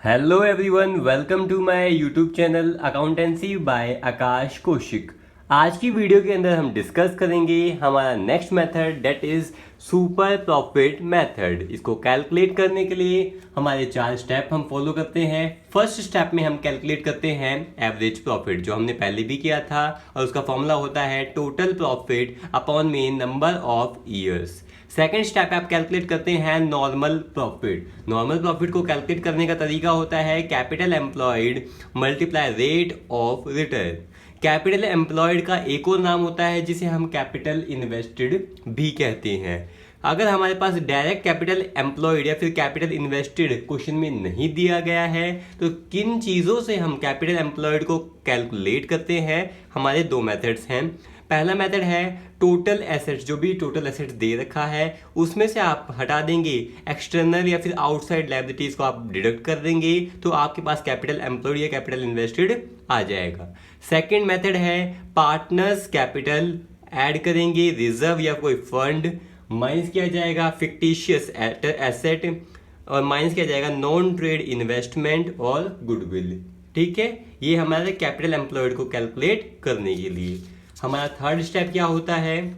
Hello everyone, welcome to my YouTube channel accountancy by Aakash Kaushik. आज की video के अंदर हम डिस्कस करेंगे हमारा next method that is super profit method. इसको कैलकुलेट करने के लिए हमारे 4 स्टेप हम फॉलो करते हैं। फर्स्ट स्टेप में हम कैलकुलेट करते हैं एवरेज प्रॉफिट, जो हमने पहले भी किया था, और उसका फॉर्मूला होता है टोटल प्रॉफिट अपॉन में number of years. Second step आप कैलकुलेट करते हैं नॉर्मल प्रॉफिट। नॉर्मल प्रॉफिट को कैलकुलेट करने का तरीका होता है capital employed multiply rate of return. Capital employed का एक और नाम होता है जिसे हम कैपिटल इन्वेस्टेड भी कहते हैं। अगर हमारे पास डायरेक्ट कैपिटल एम्प्लॉयड या फिर कैपिटल इन्वेस्टेड क्वेश्चन में नहीं दिया गया है तो किन चीज़ों से हम कैपिटल एम्प्लॉयड को कैलकुलेट करते हैं, हमारे 2 मेथड्स हैं। पहला मेथड है टोटल एसेट्स, जो भी टोटल एसेट्स दे रखा है उसमें से आप हटा देंगे एक्सटर्नल या फिर आउटसाइड लायबिलिटीज को आप डिडक्ट कर देंगे तो आपके पास कैपिटल एम्प्लॉयड या कैपिटल इन्वेस्टेड आ जाएगा। सेकंड मेथड है पार्टनर्स कैपिटल ऐड करेंगे रिजर्व या कोई फंड, माइनस किया जाएगा फिक्टिशियस एसेट और माइनस किया जाएगा नॉन ट्रेड इन्वेस्टमेंट और गुडविल। ठीक है, ये हमारे कैपिटल एम्प्लॉयड को कैलकुलेट करने के लिए। हमारा थर्ड स्टेप क्या होता है,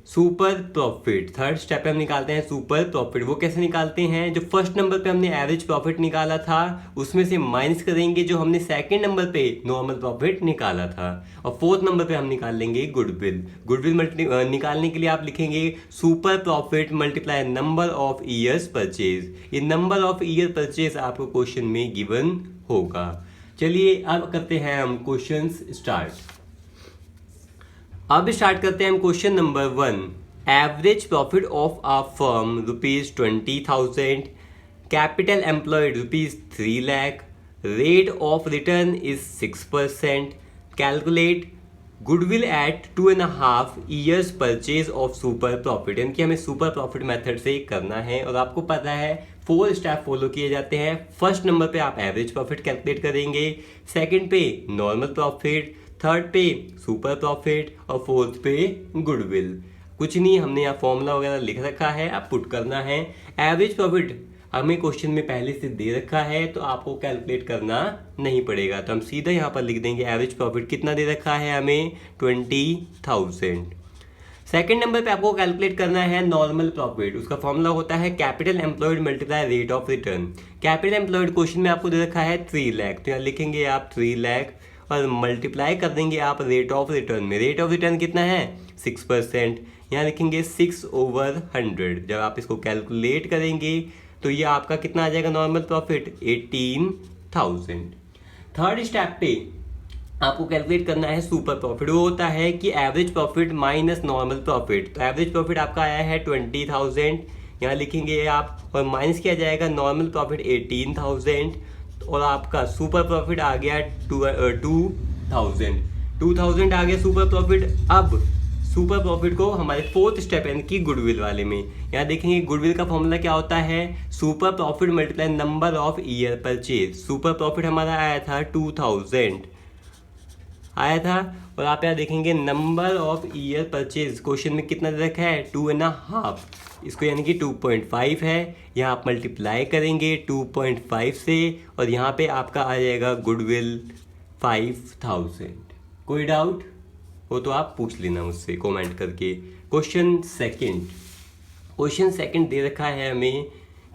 सुपर प्रॉफिट। थर्ड स्टेप पे हम निकालते हैं सुपर प्रॉफिट। वो कैसे निकालते हैं, जो फर्स्ट नंबर पे हमने एवरेज प्रॉफिट निकाला था उसमें से माइनस करेंगे जो हमने सेकंड नंबर पे नॉर्मल प्रॉफिट निकाला था, और फोर्थ नंबर पे हम निकाल लेंगे गुडविल। गुडविल निकालने के लिए आप लिखेंगे super profit multiply number of years purchase. ये नंबर ऑफ ईयर परचेज आपको क्वेश्चन में गिवन होगा। चलिए अब करते हैं हम क्वेश्चन स्टार्ट। अब स्टार्ट करते हैं हम question number 1। Average profit of a firm ₹20,000, capital employed ₹3 lakh, rate of return is 6%, calculate goodwill at 2.5 years purchase of super profit. यानी कि हमें सुपर प्रॉफिट मेथड से करना है और आपको पता है 4 स्टेप फॉलो किए जाते हैं। फर्स्ट नंबर पे आप एवरेज प्रॉफिट कैलकुलेट करेंगे, सेकंड पे नॉर्मल प्रॉफिट, थर्ड पे सुपर प्रॉफिट और फोर्थ पे गुडविल। कुछ नहीं, हमने यहाँ फॉर्मूला वगैरह लिख रखा है, आप पुट करना है। एवरेज प्रॉफिट हमें क्वेश्चन में पहले से दे रखा है तो आपको कैलकुलेट करना नहीं पड़ेगा, तो हम सीधा यहाँ पर लिख देंगे एवरेज प्रॉफिट कितना दे रखा है हमें 20,000। सेकंड नंबर पे आपको कैलकुलेट करना है नॉर्मल प्रॉफिट। उसका फॉर्मूला होता है capital employed multiply rate of return. Capital employed question में आपको दे रखा है 3 लाख, तो यहाँ लिखेंगे आप 3 लाख और मल्टीप्लाई कर देंगे आप रेट ऑफ रिटर्न में। रेट ऑफ रिटर्न कितना है 6%, यहाँ लिखेंगे 6/100। जब आप इसको कैलकुलेट करेंगे तो ये आपका कितना आ जाएगा नॉर्मल प्रॉफिट 18,000। थर्ड स्टेप पे आपको कैलकुलेट करना है सुपर प्रॉफिट। वो होता है कि average profit minus normal profit. तो एवरेज प्रॉफिट आपका आया है 20,000, यहाँ लिखेंगे आप, और माइनस किया जाएगा नॉर्मल प्रॉफिट 18,000 और आपका सुपर प्रॉफिट आ गया 2,000 आ गया सुपर प्रॉफिट। अब सुपर प्रॉफिट को हमारे फोर्थ स्टेप यानी कि गुडविल वाले में यहाँ देखेंगे गुडविल का फॉर्मूला क्या होता है, super profit multiply number of year purchase. Super profit हमारा आया था 2,000 आया था, और आप यहाँ देखेंगे number of year purchase question में कितना दे रखा है 2.5, इसको यानी कि 2.5 है। यहाँ आप मल्टीप्लाई करेंगे 2.5 से और यहाँ पे आपका आ जाएगा गुडविल 5,000। कोई डाउट हो तो आप पूछ लेना मुझसे कमेंट करके। क्वेश्चन सेकंड दे रखा है हमें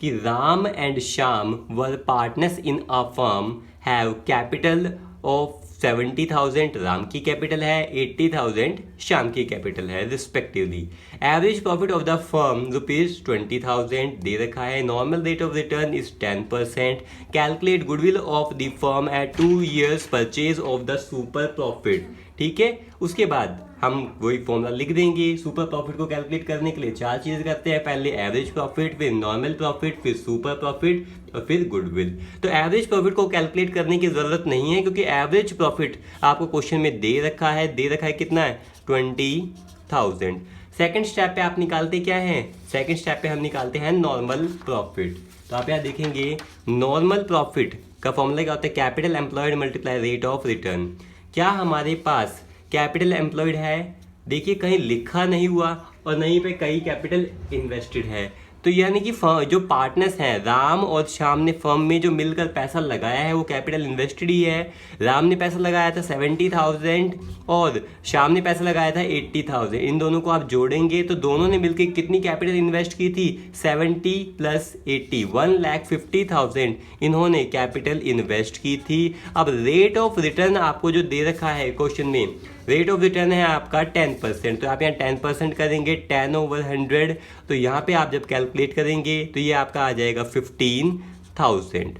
कि Ram and Shyam were partners in a firm, have capital of 70,000 Ram की कैपिटल है, 80,000 श्याम की कैपिटल है respectively. Average profit of the firm ₹20,000 दे रखा है, normal rate of return is 10%, calculate goodwill of the firm at 2 years purchase of the super profit. ठीक है, उसके बाद हम वही फॉर्मूला लिख देंगे। सुपर प्रॉफिट को कैलकुलेट करने के लिए 4 चीज़ करते हैं, पहले एवरेज प्रॉफिट, फिर नॉर्मल प्रॉफिट, फिर सुपर प्रॉफिट और फिर गुडविल। तो एवरेज प्रॉफिट को कैलकुलेट करने की ज़रूरत नहीं है क्योंकि एवरेज प्रॉफिट आपको क्वेश्चन में दे रखा है कितना है 20,000। सेकंड स्टेप पे आप निकालते क्या है, सेकंड स्टेप पे हम निकालते हैं नॉर्मल प्रॉफिट। तो आप यहाँ देखेंगे नॉर्मल प्रॉफिट का फॉर्मूला क्या होता है, capital employed multiply rate of return. क्या हमारे पास कैपिटल एम्प्लॉयड है, देखिए कहीं लिखा नहीं हुआ और नहीं पे कहीं कैपिटल इन्वेस्टेड है। तो यानी कि जो पार्टनर्स हैं राम और श्याम ने फर्म में जो मिलकर पैसा लगाया है वो कैपिटल इन्वेस्टेड ही है। राम ने पैसा लगाया था 70,000 और श्याम ने पैसा लगाया था 80,000। इन दोनों को आप जोड़ेंगे तो दोनों ने मिलकर कितनी कैपिटल इन्वेस्ट की थी? 70 + 80 1,50,000 इन्होंने कैपिटल इन्वेस्ट की थी। अब रेट ऑफ रिटर्न आपको जो दे रखा है क्वेश्चन में, रेट ऑफ रिटर्न है आपका 10%। तो आप यहाँ 10% करेंगे 10/100। तो यहाँ पे आप जब कैलकुलेट करेंगे तो ये आपका आ जाएगा 15,000।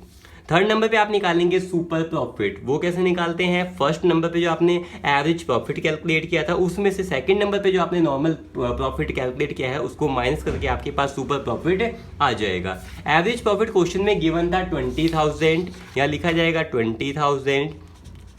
थर्ड नंबर पे आप निकालेंगे सुपर प्रॉफिट। वो कैसे निकालते हैं? फर्स्ट नंबर पे जो आपने एवरेज प्रॉफिट कैलकुलेट किया था उसमें से सेकंड नंबर पे जो आपने नॉर्मल प्रॉफिट कैलकुलेट किया है उसको माइनस करके आपके पास सुपर प्रॉफिट आ जाएगा। एवरेज प्रॉफिट क्वेश्चन में गिवन था 20,000, यहाँ लिखा जाएगा 20,000।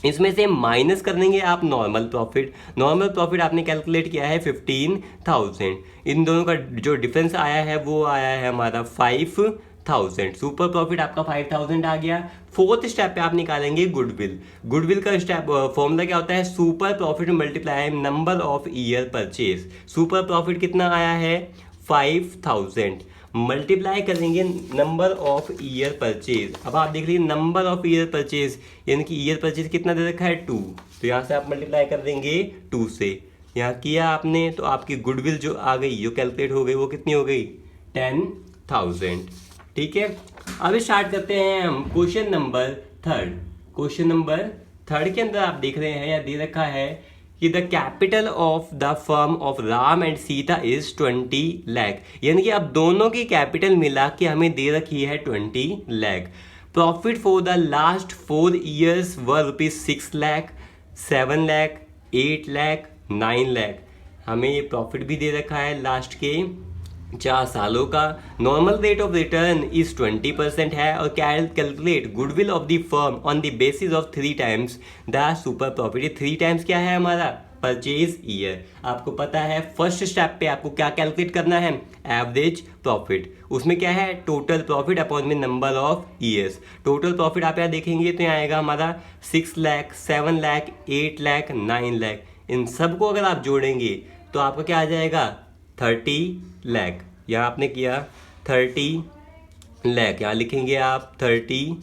इसमें से माइनस कर देंगे आप नॉर्मल प्रॉफिट। नॉर्मल प्रॉफिट आपने कैलकुलेट किया है 15,000। इन दोनों का जो डिफरेंस आया है वो आया है हमारा 5,000। सुपर प्रॉफिट आपका 5,000 आ गया। फोर्थ स्टेप पे आप निकालेंगे गुडविल। गुडविल का स्टेप फॉर्मूला क्या होता है? Super profit multiply number of year purchase. Super profit कितना आया है? 5,000 मल्टीप्लाई करेंगे नंबर ऑफ ईयर परचेज। अब आप देख लीजिए नंबर ऑफ ईयर परचेज यानी कि ईयर परचेज कितना दे रखा है? 2। तो यहाँ से आप मल्टीप्लाई कर देंगे 2 से। यहाँ किया आपने तो आपकी गुडविल जो आ गई, जो कैलकुलेट हो गई, वो कितनी हो गई? 10,000। ठीक है, अब स्टार्ट करते हैं हम question number third. Question number third के अंदर आप देख रहे हैं या दे रखा है कि the capital of the firm of Ram and Sita is 20 lakh. यानी कि अब दोनों की कैपिटल मिला के हमें दे रखी है 20 lakh. Profit for the last 4 years were rupees 6 lakh, 7 lakh, 8 lakh, 9 lakh. हमें ये प्रॉफिट भी दे रखा है लास्ट के 4 सालों का। Normal rate of return is 20% है और calculate goodwill of the firm on the basis of 3 times the super profit. 3 times क्या है हमारा? Purchase year. आपको पता है फर्स्ट स्टेप पे आपको क्या कैलकुलेट करना है? Average profit. उसमें क्या है? टोटल प्रॉफिट अपॉन में number of years. Total profit आप यहाँ देखेंगे तो यहाँ आएगा हमारा 6 लाख, 7 लाख, 8 लाख, 9 लाख। इन सबको अगर आप जोड़ेंगे तो आपका क्या आ जाएगा? 30 लाख। यहाँ आपने किया 30 लाख, यहाँ लिखेंगे आप 30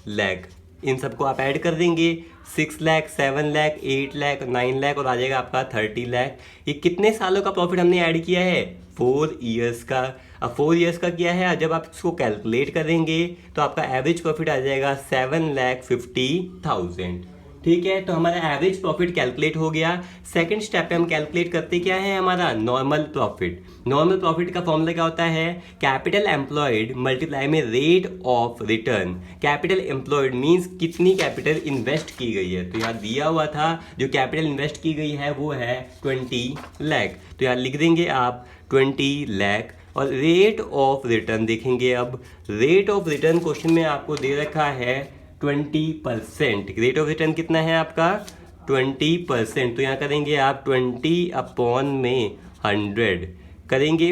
लाख। इन सबको आप ऐड कर देंगे 6 लाख, 7 लाख, 8 लाख, 9 लाख और आ जाएगा आपका 30 लाख। ये कितने सालों का प्रॉफिट हमने ऐड किया है? 4 years का। अब 4 years का किया है, जब आप इसको कैलकुलेट करेंगे तो आपका एवरेज प्रॉफिट आ जाएगा 7,50,000। ठीक है, तो हमारा एवरेज प्रॉफिट कैलकुलेट हो गया। सेकंड स्टेप पे हम कैलकुलेट करते क्या है? हमारा नॉर्मल प्रॉफिट। नॉर्मल प्रॉफिट का फॉर्मूला क्या होता है? कैपिटल एम्प्लॉयड मल्टीप्लाई में rate of return. Capital employed means कितनी कैपिटल इन्वेस्ट की गई है। तो यहाँ दिया हुआ था जो कैपिटल इन्वेस्ट की गई है वो है 20 लाख। तो यहाँ लिख देंगे आप 20 लाख। और रेट ऑफ रिटर्न देखेंगे। अब रेट ऑफ रिटर्न क्वेश्चन में आपको दे रखा है 20%। रेट ऑफ रिटर्न कितना है आपका? 20%। तो यहाँ करेंगे आप 20/100 करेंगे।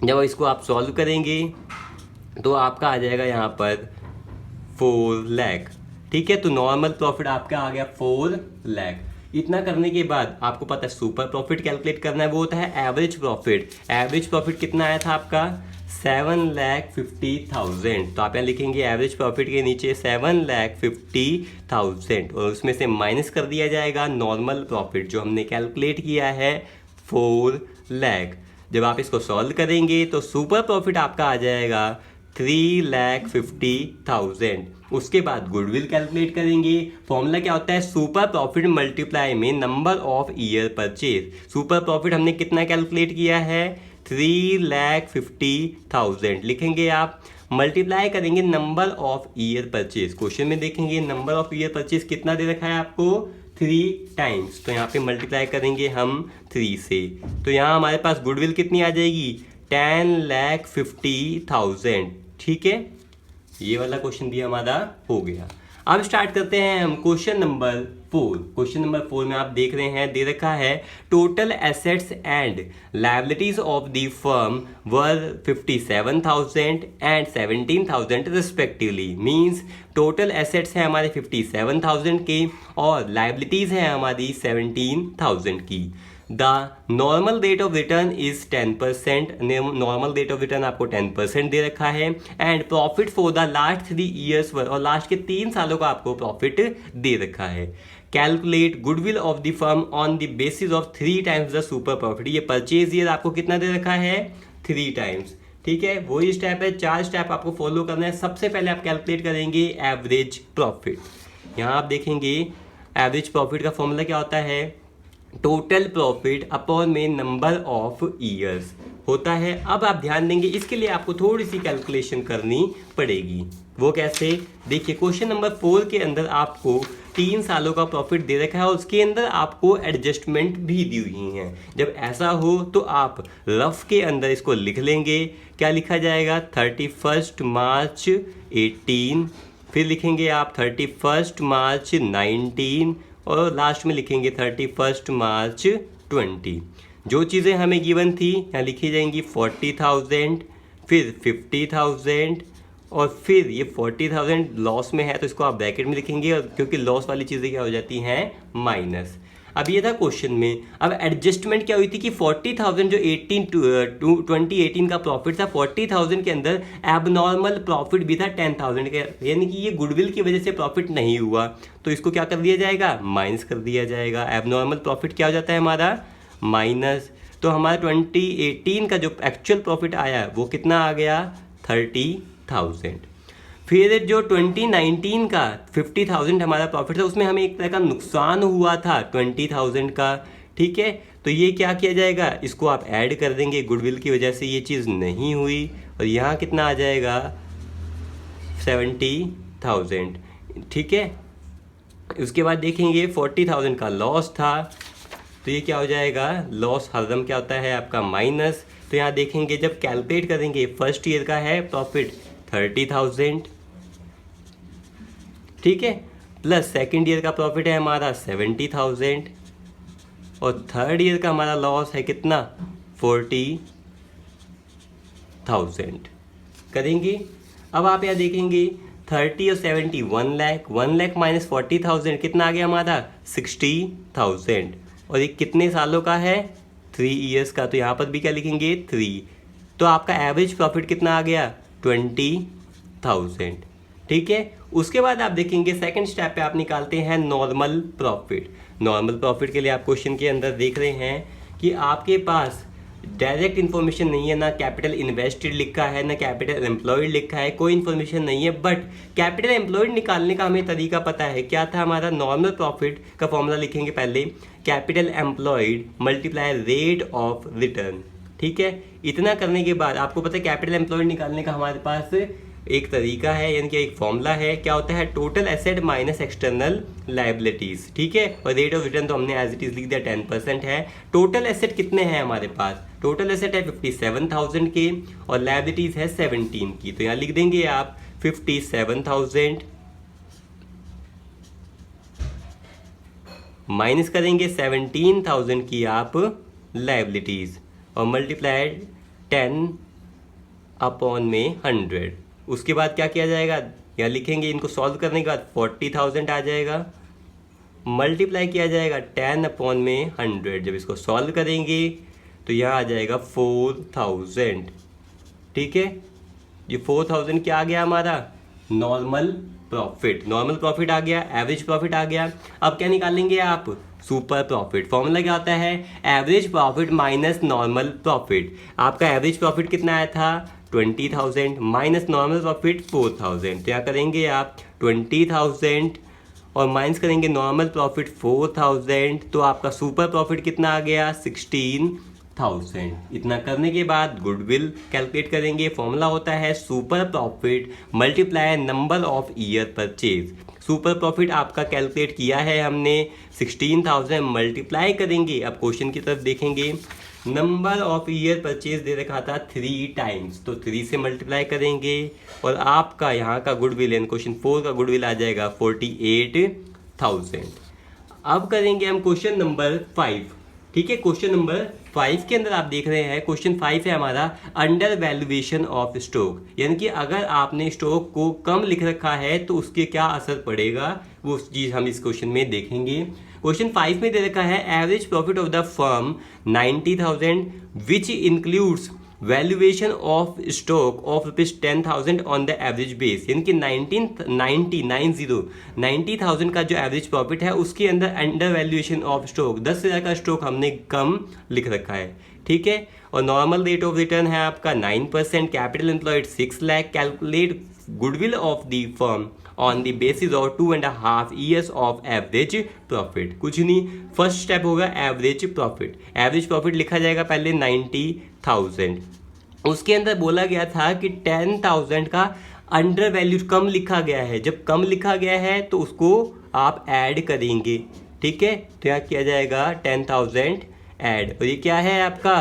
जब इसको आप सॉल्व करेंगे तो आपका आ जाएगा यहाँ पर 4 लाख। ठीक है, तो नॉर्मल प्रॉफिट आपका आ गया 4 लाख। इतना करने के बाद आपको पता है सुपर प्रॉफिट कैलकुलेट करना है, वो होता है एवरेज प्रॉफिट। एवरेज प्रॉफिट कितना आया था आपका? 7,50,000। तो आप यहाँ लिखेंगे एवरेज प्रॉफिट के नीचे 7,50,000 और उसमें से माइनस कर दिया जाएगा नॉर्मल प्रॉफिट जो हमने कैलकुलेट किया है 4 लाख। जब आप इसको सॉल्व करेंगे तो सुपर प्रॉफिट आपका आ जाएगा 3,50,000। उसके बाद गुडविल कैलकुलेट करेंगे। फॉर्मूला क्या होता है? सुपर प्रॉफिट मल्टीप्लाई में number of year purchase. Super profit हमने कितना कैलकुलेट किया है? 3,50,000 लिखेंगे आप, मल्टीप्लाई करेंगे number of year purchase. Question में देखेंगे नंबर ऑफ ईयर परचेज कितना दे रखा है आपको? 3 times। तो यहाँ पे मल्टीप्लाई करेंगे हम 3 से। तो यहाँ हमारे पास गुडविल कितनी आ जाएगी? 10,50,000। ठीक है, ये वाला क्वेश्चन भी हमारा हो गया। अब स्टार्ट करते हैं हम क्वेश्चन नंबर 4। क्वेश्चन नंबर 4 में आप देख रहे हैं दे रखा है total assets and liabilities of the firm were 57,000 and 17,000 respectively. Means total assets हैं हमारे 57,000 के और लायबिलिटीज हैं हमारी 17,000 की। The normal rate of return is 10%। Normal rate of return आपको 10% दे रखा है। And profit for the last 3 years, और लास्ट के 3 सालों का आपको प्रॉफिट दे रखा है। Calculate goodwill of the firm on the basis of 3 times the super profit. ये परचेज ईयर आपको कितना दे रखा है, 3 टाइम्स। ठीक है, वही स्टेप है, 4 स्टेप आपको फॉलो करना है। सबसे पहले आप कैलकुलेट करेंगे एवरेज प्रॉफिट। यहाँ आप देखेंगे एवरेज प्रॉफिट का फॉर्मूला क्या होता है, टोटल प्रॉफिट अपॉन में नंबर ऑफ ईयर्स होता है। अब आप ध्यान देंगे, इसके लिए आपको थोड़ी सी कैलकुलेशन करनी पड़ेगी। वो कैसे, देखिए क्वेश्चन नंबर 4 के अंदर आपको 3 सालों का प्रॉफिट दे रखा है और उसके अंदर आपको एडजस्टमेंट भी दी हुई हैं। जब ऐसा हो तो आप रफ के अंदर इसको लिख लेंगे। क्या लिखा जाएगा, 31 मार्च 18, फिर लिखेंगे आप 31 मार्च 19 और लास्ट में लिखेंगे 31 मार्च 20। जो चीज़ें हमें गिवन थी यहाँ लिखी जाएंगी 40,000, फिर 50,000 और फिर ये 40,000 लॉस में है तो इसको आप ब्रैकेट में लिखेंगे, और क्योंकि लॉस वाली चीज़ें क्या हो जाती हैं, माइनस। अब ये था क्वेश्चन में। अब एडजस्टमेंट क्या हुई थी कि 40,000 जो 2018 का प्रॉफिट था, 40,000 के अंदर एबनॉर्मल प्रॉफिट भी था 10,000 का, यानी कि ये गुडविल की वजह से प्रॉफिट नहीं हुआ, तो इसको क्या कर दिया जाएगा, माइनस कर दिया जाएगा। एबनॉर्मल प्रॉफिट क्या हो जाता है हमारा, माइनस। तो हमारा 2018 का जो एक्चुअल प्रॉफिट आया वो कितना आ गया, 30,000। फिर जो 2019 का 50,000 हमारा प्रॉफिट था, उसमें हमें एक तरह का नुकसान हुआ था 20,000 का। ठीक है, तो ये क्या किया जाएगा, इसको आप ऐड कर देंगे, गुडविल की वजह से ये चीज़ नहीं हुई, और यहाँ कितना आ जाएगा, 70,000। ठीक है, उसके बाद देखेंगे 40,000 का लॉस था, तो ये क्या हो जाएगा, लॉस हरदम क्या होता है आपका, माइनस। तो यहाँ देखेंगे जब कैलकुलेट करेंगे, फर्स्ट ईयर का है प्रॉफिट 30,000, ठीक है, प्लस सेकेंड ईयर का प्रॉफिट है हमारा 70,000 और थर्ड ईयर का हमारा लॉस है कितना, 40,000 करेंगे। अब आप यहाँ देखेंगे 30 और 70 1 लाख, 1 लाख माइनस 40,000 कितना आ गया हमारा, 60,000, और ये कितने सालों का है, 3 ईयर्स का, तो यहाँ पर भी क्या लिखेंगे, 3। तो आपका एवरेज प्रॉफिट कितना आ गया, 20,000। ठीक है, उसके बाद आप देखेंगे सेकंड स्टेप पे आप निकालते हैं नॉर्मल प्रॉफिट। नॉर्मल प्रॉफिट के लिए आप क्वेश्चन के अंदर देख रहे हैं कि आपके पास डायरेक्ट इन्फॉर्मेशन नहीं है, ना कैपिटल इन्वेस्टेड लिखा है, ना कैपिटल एम्प्लॉयड लिखा है, कोई इन्फॉर्मेशन नहीं है। बट कैपिटल एम्प्लॉयड निकालने का हमें तरीका पता है, क्या था हमारा, नॉर्मल प्रॉफिट का फॉर्मूला लिखेंगे पहले, capital employed multiply rate of return. ठीक है, इतना करने के बाद आपको पता है कैपिटल एम्प्लॉयड निकालने का हमारे पास एक तरीका है, यानी कि एक फॉर्मूला है, क्या होता है, total asset minus external liabilities. ठीक है, और रेट ऑफ रिटर्न तो हमने एज इट इज लिख दिया 10% है। टोटल एसेट कितने हैं हमारे पास, टोटल एसेट है 57,000 के और लायबिलिटीज है 17 की, तो यहाँ लिख देंगे आप 57,000 माइनस करेंगे 17,000 की आप लायबिलिटीज और मल्टीप्लाइड 10 अपॉन में 100। उसके बाद क्या किया जाएगा, यहाँ लिखेंगे, इनको सॉल्व करने के बाद 40,000 आ जाएगा, मल्टीप्लाई किया जाएगा 10 अपॉन में 100। जब इसको सॉल्व करेंगे तो यहाँ आ जाएगा 4,000। ठीक है, ये 4,000 क्या आ गया हमारा, नॉर्मल प्रॉफिट। नॉर्मल प्रॉफिट आ गया, एवरेज प्रॉफिट आ गया। अब क्या निकालेंगे आप, सुपर प्रॉफिट। फॉर्मूला क्या होता है, average profit minus normal profit. आपका एवरेज प्रॉफिट कितना आया था, 20,000 माइनस नॉर्मल प्रॉफिट 4,000। क्या करेंगे आप, 20,000 और माइनस करेंगे नॉर्मल प्रॉफिट 4,000, तो आपका सुपर प्रॉफिट कितना आ गया, 16,000। इतना करने के बाद गुडविल कैलकुलेट करेंगे। फॉर्मूला होता है super profit multiply number of year purchase. Super profit आपका कैलकुलेट किया है हमने, 16,000 मल्टीप्लाई करेंगे। अब क्वेश्चन की तरफ देखेंगे, नंबर ऑफ ईयर परचेज दे रखा था 3 टाइम्स, तो 3 से मल्टीप्लाई करेंगे और आपका यहाँ का गुडविल यानी क्वेश्चन 4 का गुडविल आ जाएगा 48,000। अब करेंगे हम क्वेश्चन नंबर 5। ठीक है, क्वेश्चन नंबर 5 के अंदर आप देख रहे हैं, क्वेश्चन 5 है हमारा अंडर वैल्यूएशन ऑफ स्टॉक, यानी कि अगर आपने स्टॉक को कम लिख रखा है तो उसके क्या असर पड़ेगा, वो चीज़ हम इस क्वेश्चन में देखेंगे। क्वेश्चन 5 में दे रखा है average profit of the firm 90,000 which includes valuation of stock of ₹10,000 on the average base, यानी कि 90,000 का जो एवरेज प्रॉफिट है उसके अंदर अंडर वैल्यूएशन ऑफ स्टॉक 10,000 का स्टॉक हमने कम लिख रखा है, ठीक है। और नॉर्मल रेट ऑफ रिटर्न है आपका 9%, capital employed 6 lakh, calculate goodwill of the firm on the basis of 2.5 years of average profit. कुछ नहीं, फर्स्ट स्टेप होगा एवरेज प्रॉफिट। एवरेज प्रॉफिट लिखा जाएगा पहले 90,000, उसके अंदर बोला गया था कि 10,000 का अंडर वैल्यू कम लिखा गया है। जब कम लिखा गया है तो उसको आप ऐड करेंगे, ठीक है। तो यहाँ किया जाएगा 10,000 ऐड, और ये क्या है आपका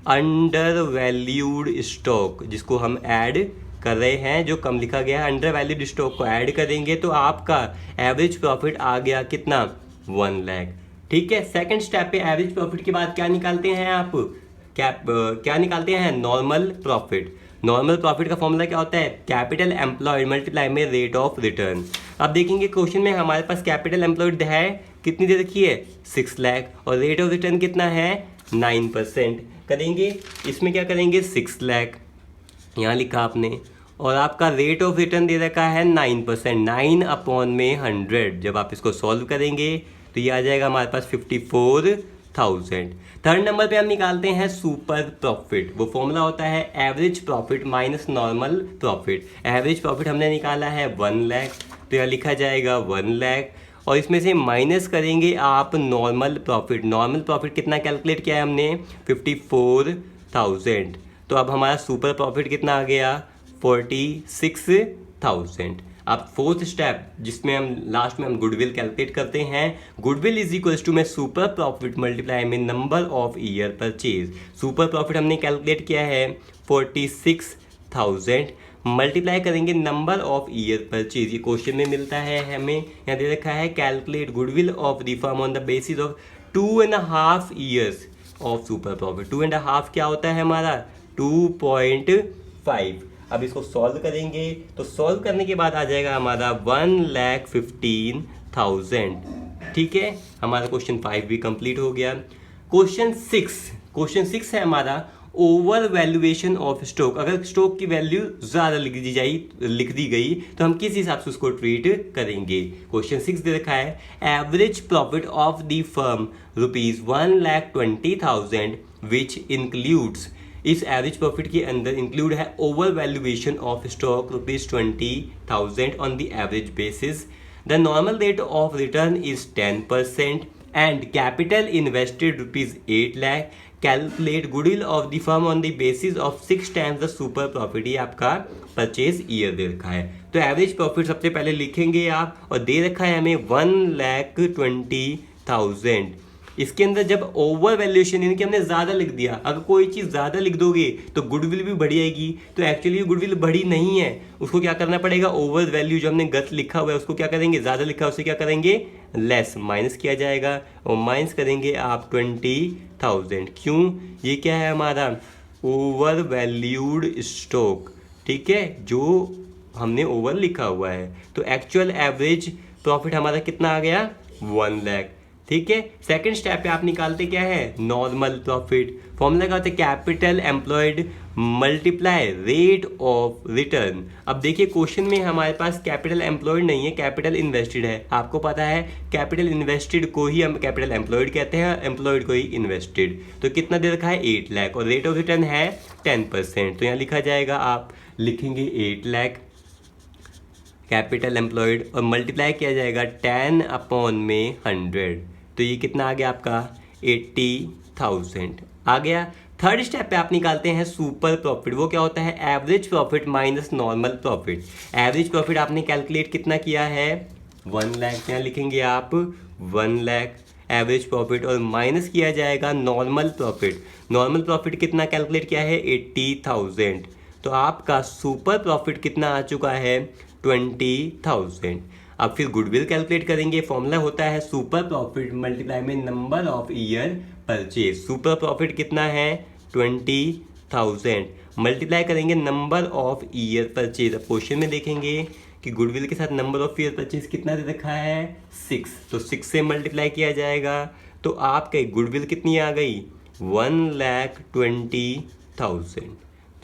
अंडर वैल्यूड स्टॉक, जिसको हम ऐड कर रहे हैं, जो कम लिखा गया है अंडर वैल्यूड स्टॉक को ऐड करेंगे तो आपका एवरेज प्रॉफिट आ गया कितना 1 लाख, ठीक है। सेकंड स्टेप पे एवरेज प्रॉफिट के बाद क्या निकालते हैं आप, क्या निकालते हैं नॉर्मल प्रॉफिट। नॉर्मल प्रॉफिट का फॉर्मूला क्या होता है, कैपिटल एम्प्लॉयड मल्टीप्लाई में रेट ऑफ रिटर्न। अब देखेंगे क्वेश्चन में हमारे पास कैपिटल एम्प्लॉयड है, कितनी दे रखी है 6 लाख, और रेट ऑफ रिटर्न कितना है 9%। करेंगे इसमें क्या करेंगे 6 लाख यहाँ लिखा आपने, और आपका रेट ऑफ रिटर्न दे रखा है 9%, 9/100। जब आप इसको सॉल्व करेंगे तो ये आ जाएगा हमारे पास 54,000। थर्ड नंबर पे हम निकालते हैं सुपर प्रॉफिट। वो फॉर्मूला होता है average profit minus normal profit. Average profit हमने निकाला है 1 लाख, तो यहाँ लिखा जाएगा 1 लाख, और इसमें से माइनस करेंगे आप नॉर्मल प्रॉफिट। नॉर्मल प्रॉफिट कितना कैलकुलेट किया है हमने 54,000, तो अब हमारा सुपर प्रॉफिट कितना आ गया 46,000। अब फोर्थ स्टेप जिसमें हम लास्ट में हम गुडविल कैलकुलेट करते हैं, गुडविल इज इक्वल्स टू में सुपर प्रॉफिट मल्टीप्लाई में number of year purchase. Super profit हमने कैलकुलेट किया है 46,000, मल्टीप्लाई करेंगे नंबर ऑफ ईयर परचेज। ये क्वेश्चन में मिलता है हमें, यहाँ दे रखा है calculate goodwill of the firm on the basis of 2.5 years of super profit. 2.5 क्या होता है हमारा 2.5। अब इसको सॉल्व करेंगे तो सॉल्व करने के बाद आ जाएगा हमारा 1,15,000, ठीक है। हमारा क्वेश्चन 5 भी कंप्लीट हो गया। क्वेश्चन 6 है हमारा ओवर वैल्यूएशन ऑफ स्टॉक। अगर स्टॉक की वैल्यू ज़्यादा लिख दी गई तो हम किस हिसाब से उसको ट्रीट करेंगे। क्वेश्चन 6 दे रखा है average profit of the firm ₹1,20,000 which includes. इस एवरेज प्रॉफिट के अंदर इंक्लूड है over valuation of stock ₹20,000 on the average basis. The normal rate of return is 10% and capital invested ₹8 lakh. Calculate goodwill of the firm on the basis of 6 times the super profit. ये आपका purchase year दे रखा है। तो average profit सबसे पहले लिखेंगे आप, और दे रखा है हमें 1,20,000। इसके अंदर जब ओवर वैल्यूएशन यानी कि हमने ज़्यादा लिख दिया, अगर कोई चीज़ ज़्यादा लिख दोगे तो गुडविल भी बढ़ जाएगी, तो एक्चुअली गुडविल बढ़ी नहीं है, उसको क्या करना पड़ेगा ओवर वैल्यू जो हमने गलत लिखा हुआ है उसको क्या करेंगे, ज़्यादा लिखा है उससे क्या करेंगे लेस, माइनस किया जाएगा, और माइनस करेंगे आप 20,000। क्यों, ये क्या है हमारा ओवर वैल्यूड स्टॉक, ठीक है, जो हमने ओवर लिखा हुआ है। तो एक्चुअल एवरेज प्रॉफिट हमारा कितना आ गया 1 लाख, ठीक है। सेकंड स्टेप पे आप निकालते क्या है नॉर्मल प्रॉफिट। फॉर्मूला क्या होता है capital employed multiply rate of return. अब देखिए क्वेश्चन में हमारे पास कैपिटल एम्प्लॉयड नहीं है, कैपिटल इन्वेस्टेड है। आपको पता है कैपिटल इन्वेस्टेड को ही हम कैपिटल एम्प्लॉयड कहते हैं, एम्प्लॉयड को ही इन्वेस्टेड। तो कितना दे रखा है 8 लाख, और रेट ऑफ रिटर्न है 10%। तो यहाँ लिखा जाएगा, आप लिखेंगे 8 लाख कैपिटल एम्प्लॉयड, और मल्टीप्लाई किया जाएगा 10/100। तो ये कितना आ गया आपका 80,000 आ गया। थर्ड स्टेप पे आप निकालते हैं सुपर प्रॉफिट। वो क्या होता है average profit minus normal profit. Average profit आपने कैलकुलेट कितना किया है 1 लाख, यहाँ लिखेंगे आप 1 लाख एवरेज प्रॉफिट, और माइनस किया जाएगा नॉर्मल प्रॉफिट। नॉर्मल प्रॉफिट कितना कैलकुलेट किया है 80,000। तो आपका सुपर प्रॉफिट कितना आ चुका है 20,000। अब फिर गुडविल कैलकुलेट करेंगे, फॉर्मूला होता है सुपर प्रॉफिट मल्टीप्लाई में number of year purchase. Super profit कितना है 20,000 मल्टीप्लाई करेंगे नंबर ऑफ ईयर परचेज। अब क्वेश्चन में देखेंगे कि गुडविल के साथ नंबर ऑफ ईयर परचेज कितना दे रखा है 6, तो 6 से मल्टीप्लाई किया जाएगा तो आपके गुडविल कितनी आ गई 1,20,000। तो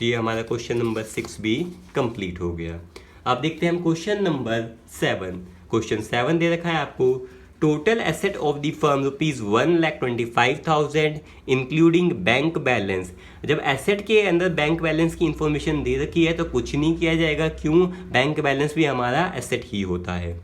ये हमारा क्वेश्चन नंबर 6 भी कंप्लीट हो गया। अब देखते हैं हम क्वेश्चन नंबर 7। क्वेश्चन 7 दे रखा है आपको total asset of the firm ₹1,25,000 including bank balance. जब एसेट के अंदर बैंक बैलेंस की इंफॉर्मेशन दे रखी है तो कुछ नहीं किया जाएगा, क्यों, बैंक बैलेंस भी हमारा एसेट ही होता है।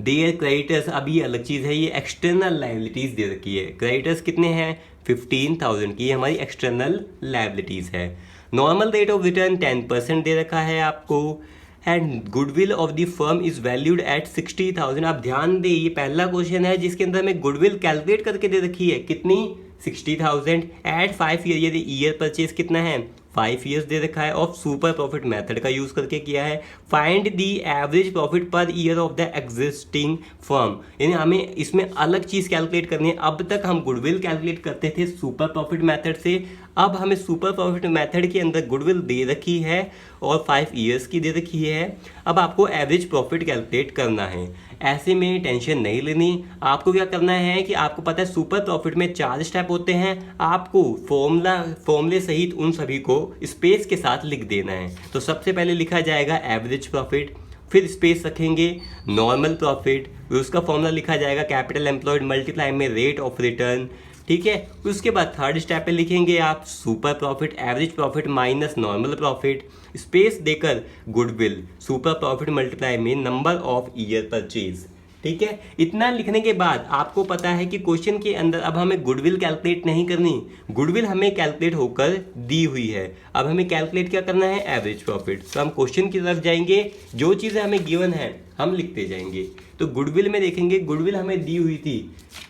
देयर क्रेडिटर्स, अब ये अलग चीज़ है, ये एक्सटर्नल लाइबिलिटीज़ दे रखी है। क्रेडिटर्स कितने हैं 15,000 की, ये हमारी एक्सटर्नल लाइबिलिटीज़ है। नॉर्मल रेट ऑफ रिटर्न 10% दे रखा है आपको and goodwill of the firm is valued at 60,000। आप ध्यान दें ये पहला क्वेश्चन है जिसके अंदर हमें गुडविल कैलकुलेट करके दे रखी है, कितनी 60,000 एट 5 ईयर, यदि ईयर परचेज कितना है 5 ईयर्स दे रखा है, और सुपर प्रॉफिट मेथड का यूज करके किया है। Find the average profit per year of the existing firm, यानी हमें इसमें अलग चीज कैलकुलेट करनी है। अब तक हम गुडविल कैलकुलेट करते थे सुपर प्रॉफिट मेथड से, अब हमें सुपर प्रॉफिट मेथड के अंदर गुडविल दे रखी है और 5 ईयर्स की दे रखी है। अब आपको एवरेज प्रॉफिट कैलकुलेट करना है। ऐसे में टेंशन नहीं लेनी, आपको क्या करना है कि आपको पता है सुपर प्रॉफिट में 4 स्टेप होते हैं, आपको फॉर्मूले सहित उन सभी को स्पेस के साथ लिख देना है। तो सबसे पहले लिखा जाएगा एवरेज प्रॉफिट, फिर स्पेस रखेंगे नॉर्मल प्रॉफिट, फिर उसका फॉर्मूला लिखा जाएगा कैपिटल एम्प्लॉयड मल्टीप्लाई में रेट ऑफ रिटर्न, ठीक है। उसके बाद थर्ड स्टेप पे लिखेंगे आप super profit average profit minus normal profit, space देकर गुडविल सुपर प्रॉफिट मल्टीप्लाई में नंबर ऑफ ईयर परचेज, ठीक है। इतना लिखने के बाद आपको पता है कि क्वेश्चन के अंदर अब हमें गुडविल कैलकुलेट नहीं करनी, गुडविल हमें कैलकुलेट होकर दी हुई है। अब हमें कैलकुलेट क्या करना है एवरेज प्रॉफिट। तो हम क्वेश्चन की तरफ जाएंगे, जो चीज़ें हमें गिवन है हम लिखते जाएंगे। तो गुडविल में देखेंगे, गुडविल हमें दी हुई थी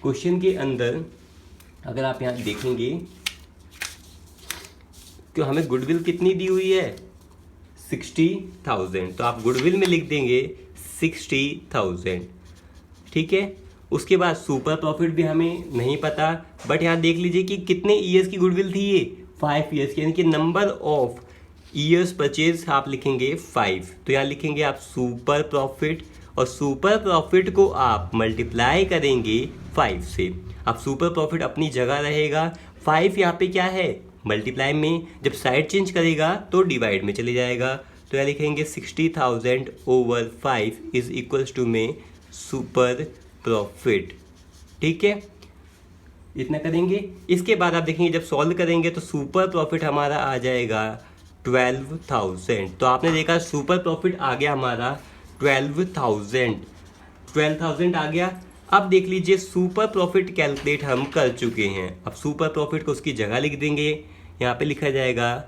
क्वेश्चन के अंदर, अगर आप यहाँ देखेंगे कि हमें गुडविल कितनी दी हुई है 60,000, तो आप गुडविल में लिख देंगे 60,000, ठीक है। उसके बाद सुपर प्रॉफिट भी हमें नहीं पता, बट यहाँ देख लीजिए कि कितने ईयर्स की गुडविल थी ये 5 ईयर्स की, यानी कि नंबर ऑफ ईयर्स परचेज आप लिखेंगे 5। तो यहाँ लिखेंगे आप सुपर प्रॉफिट और सुपर प्रॉफिट को आप मल्टीप्लाई करेंगे 5 से। अब सुपर प्रॉफिट अपनी जगह रहेगा, 5 यहाँ पे क्या है मल्टीप्लाई में, जब साइड चेंज करेगा तो डिवाइड में चले जाएगा। तो यहाँ लिखेंगे 60,000 ओवर 5 इज इक्वल्स टू में सुपर प्रॉफिट, ठीक है। इतना करेंगे। इसके बाद आप देखेंगे जब सॉल्व करेंगे तो सुपर प्रॉफिट हमारा आ जाएगा 12,000। तो आपने देखा सुपर प्रॉफिट आ गया हमारा 12,000 आ गया। अब देख लीजिए सुपर प्रॉफिट कैलकुलेट हम कर चुके हैं। अब सुपर प्रॉफिट को उसकी जगह लिख देंगे, यहाँ पे लिखा जाएगा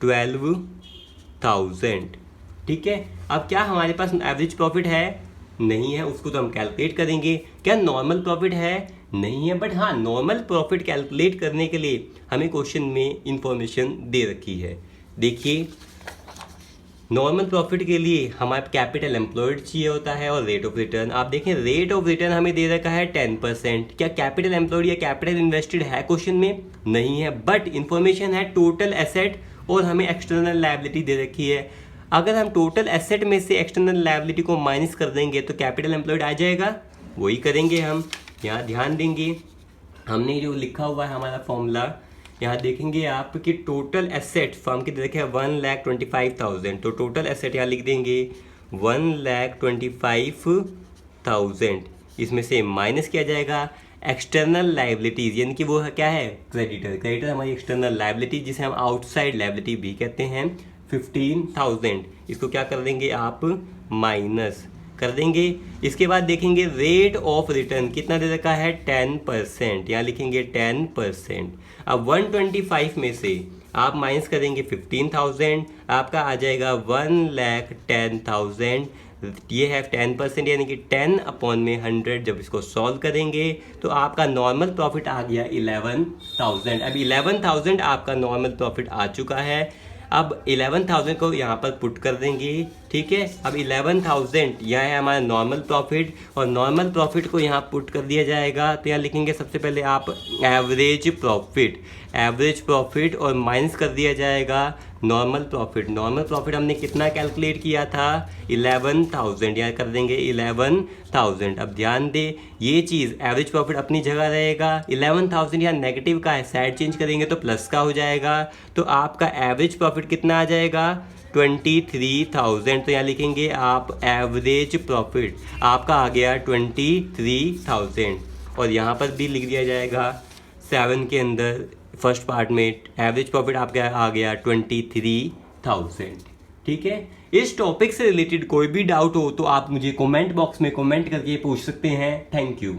12,000, ठीक है। अब क्या हमारे पास एवरेज प्रॉफिट है नहीं है, उसको तो हम कैलकुलेट करेंगे। क्या नॉर्मल प्रॉफिट है नहीं है, बट हाँ नॉर्मल प्रॉफिट कैलकुलेट करने के लिए हमें क्वेश्चन में इंफॉर्मेशन दे रखी है। देखिए नॉर्मल प्रॉफिट के लिए हमारे कैपिटल एम्प्लॉयड चाहिए होता है और रेट ऑफ रिटर्न। आप देखें रेट ऑफ रिटर्न हमें दे रखा है 10%। क्या कैपिटल एम्प्लॉयड या कैपिटल इन्वेस्टेड है क्वेश्चन में नहीं है, बट इंफॉर्मेशन है टोटल एसेट और हमें एक्सटर्नल लायबिलिटी दे रखी है। अगर हम टोटल एसेट में से एक्सटर्नल लायबिलिटी को माइनस कर देंगे तो कैपिटल एम्प्लॉयड आ जाएगा, वही करेंगे हम। यहाँ ध्यान देंगे हमने जो लिखा हुआ है हमारा फॉर्मूला, यहाँ देखेंगे आप कि टोटल एसेट फर्म की देखे 1,25,000, तो टोटल एसेट यहाँ लिख देंगे 1,25,000। इसमें से माइनस किया जाएगा एक्सटर्नल लायबिलिटीज, यानी कि वो क्या है क्रेडिटर। क्रेडिटर हमारी एक्सटर्नल लायबिलिटी जिसे हम आउटसाइड लायबिलिटी भी कहते हैं 15,000। इसको क्या कर देंगे आप माइनस कर देंगे। इसके बाद देखेंगे रेट ऑफ रिटर्न कितना दे रखा है 10%, यहाँ लिखेंगे 10%। अब 125 में से आप माइनस करेंगे 15,000, आपका आ जाएगा 1,10,000। ये है 10% यानी कि 10/100। जब इसको सॉल्व करेंगे तो आपका नॉर्मल प्रॉफिट आ गया 11,000। अब 11,000 आपका नॉर्मल प्रॉफिट आ चुका है। अब 11,000 को यहाँ पर पुट कर देंगे, ठीक है। अब 11,000 यह है हमारा नॉर्मल प्रॉफिट, और नॉर्मल प्रॉफिट को यहाँ पुट कर दिया जाएगा। तो यहाँ लिखेंगे सबसे पहले आप एवरेज प्रॉफिट और माइनस कर दिया जाएगा नॉर्मल प्रॉफिट। नॉर्मल प्रॉफिट हमने कितना कैलकुलेट किया था, 11,000, यहाँ कर देंगे 11,000। अब ध्यान दे ये चीज़ एवरेज प्रॉफिट अपनी जगह रहेगा, 11,000 यहाँ नेगेटिव का है, साइड चेंज करेंगे तो प्लस का हो जाएगा। तो आपका एवरेज प्रॉफिट कितना आ जाएगा, 23,000। तो यहाँ लिखेंगे आप एवरेज प्रॉफिट आपका आ गया 23,000, और यहाँ पर भी लिख दिया जाएगा 7 के अंदर फर्स्ट पार्ट में एवरेज प्रॉफिट आपका आ गया 23,000, ठीक है। इस टॉपिक से रिलेटेड कोई भी डाउट हो तो आप मुझे कमेंट बॉक्स में कमेंट करके पूछ सकते हैं। Thank you.